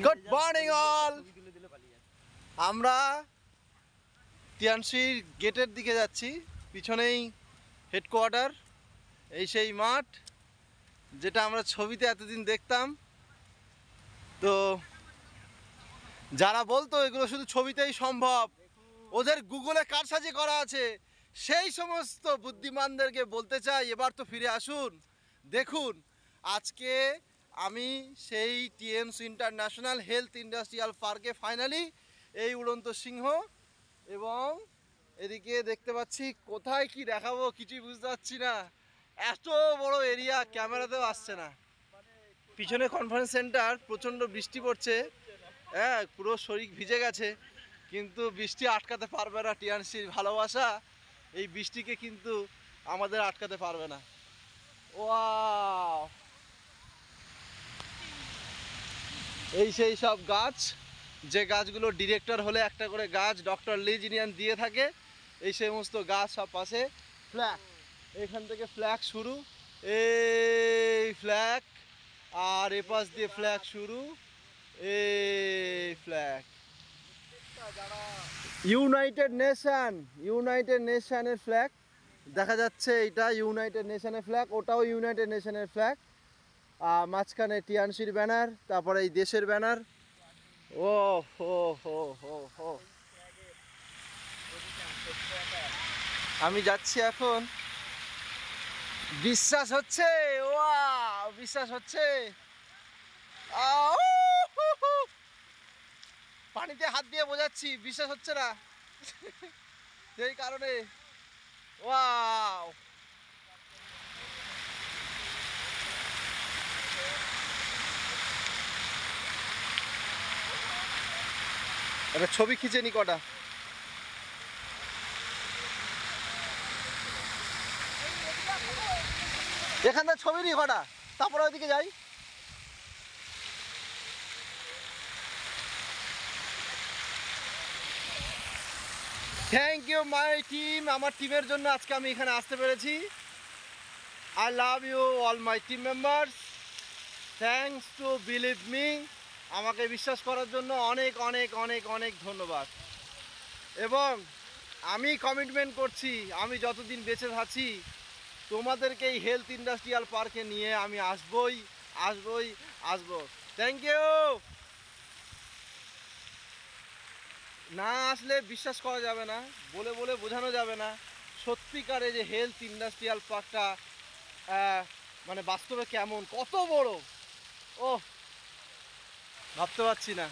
Good morning all. আমরা টিএনসির গেটের দিকে যাচ্ছি, পিছনেই হেডকোয়ার্টার। এই সেই মাঠ যেটা আমরা ছবিতে এতদিন দেখতাম। তো যারা বলতো এগুলো শুধু ছবিতেই সম্ভব, ওদের গুগলে কারসাজি করা আছে, সেই সমস্ত বুদ্ধিমানদেরকে বলতে চাই এবার তো ফিরে আসুন। দেখুন আজকে আমি সেই টিএনসি ইন্টারন্যাশনাল হেলথ ইন্ডাস্ট্রিয়াল পার্কে ফাইনালি এই উড়ন্ত সিংহ, এবং এদিকে দেখতে পাচ্ছি কোথায় কি দেখাবো কিছুই বুঝতে পারছি না, এত বড় এরিয়া ক্যামেরাতেও আসছে না। পিছনে কনফারেন্স সেন্টার, প্রচণ্ড বৃষ্টি পড়ছে, হ্যাঁ পুরো শরীর ভিজে গেছে, কিন্তু বৃষ্টি আটকাতে পারবে না। টিএনসির ভালোবাসা এই বৃষ্টিকে কিন্তু আমাদের আটকাতে পারবে না। ওয়াও, এই সেই সব গাছ, যে গাছগুলো ডিরেক্টর হলে একটা করে গাছ ডক্টর লি জিনিয়ান দিয়ে থাকে, এই সমস্ত গাছ সব পাশে। ফ্ল্যাগ, এখান থেকে ফ্ল্যাগ শুরু, এই ফ্ল্যাগ, আর এপাশ দিয়ে ফ্ল্যাগ শুরু, এই ফ্ল্যাগ। ইউনাইটেড নেশনের ফ্ল্যাগ দেখা যাচ্ছে, এটা ইউনাইটেড নেশনের ফ্ল্যাগ, ওটাও ইউনাইটেড নেশনের ফ্ল্যাগ। মাঝখানে টিএনসির ব্যানার, তারপরে এই দেশের ব্যানার। ও হো হো হো হো, আমি যাচ্ছি এখন। বিশ্বাস হচ্ছে? ওয়াও, বিশ্বাস হচ্ছে। পানিতে হাত দিয়ে বোঝাচ্ছি, বিশ্বাস হচ্ছে না সেই কারণে। ওয়াও, একটা ছবি খিচে নি কটা। এখানে ছবি নি কটা, তারপরে ওইদিকে যাই। থ্যাংক ইউ মাই টিম, আমার টিমের জন্য আজকে আমি এখানে আসতে পেরেছি। I love you all my team members, thanks to believe me, আমাকে বিশ্বাস করার জন্য অনেক অনেক অনেক অনেক ধন্যবাদ। এবং আমি কমিটমেন্ট করছি, আমি যতদিন বেঁচে আছি তোমাদেরকে এই হেলথ ইন্ডাস্ট্রিয়াল পার্কে নিয়ে আমি আসবই আসবই আসবো। Thank you. না আসলে বিশ্বাস করা যাবে না, বলে বলে বোঝানো যাবে না সত্যিকারে যে হেলথ ইন্ডাস্ট্রিয়াল পার্কটা মানে বাস্তবে কেমন, কত বড়, ও ভাবতে পারছি না।